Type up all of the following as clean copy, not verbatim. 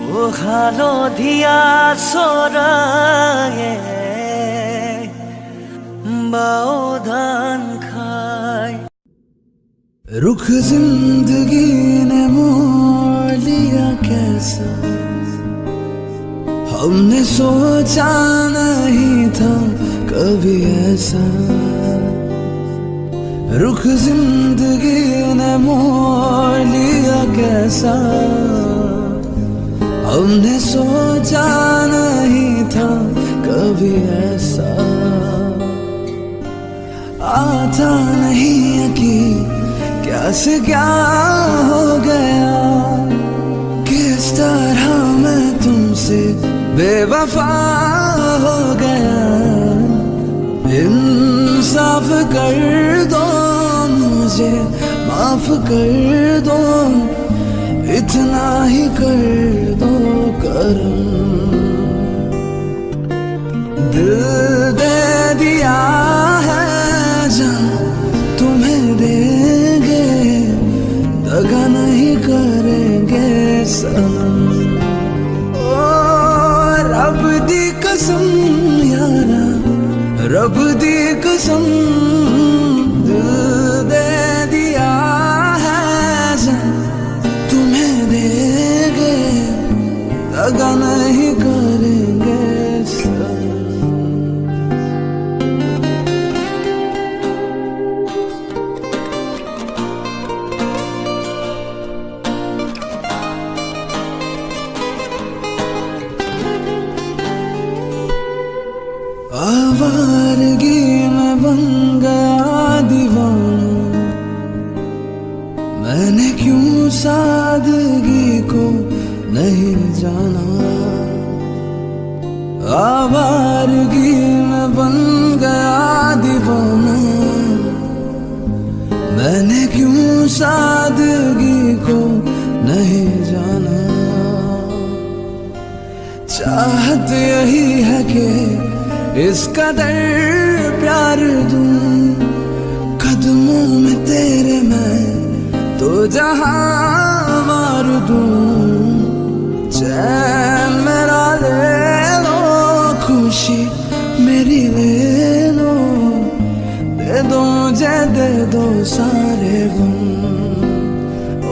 ও হালধীয়া চৰায়ে বাও ধান খায়। रुख जिंदगी ने मोड़ लिया कैसा, हमने सोचा नहीं था कभी ऐसा। रुख जिंदगी ने मोड़ लिया कैसा, हमने सोचा नहीं था कभी ऐसा। आता नहीं यकीन क्या से क्या हो गया, किस तरह मैं तुमसे बेवफा हो गया। इंसाफ कर दो मुझे, माफ कर दो, इतना ही कर दो करम। दिल दे दिया है जान तुम्हें देंगे, दगा नहीं करेंगे सनम। ओ रब दी कसम यारा, रब दी कसम, दिल दे दिया है जान तुम्हें देंगे, दगा नहीं करेंगे सनम। आवारगी में बन गया दीवाना, मैंने क्यों सादगी को नहीं जाना। आवारगी में बन गया दीवाना, मैंने क्यों सादगी को नहीं जाना। चाहत यही है कि इस कदर प्यार दूं कदमों में तेरे मैं तो जहां मार दूं। चैन मेरा ले लो, खुशी मेरी ले लो, दे दो मुझे दे दो सारे गम।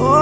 ओ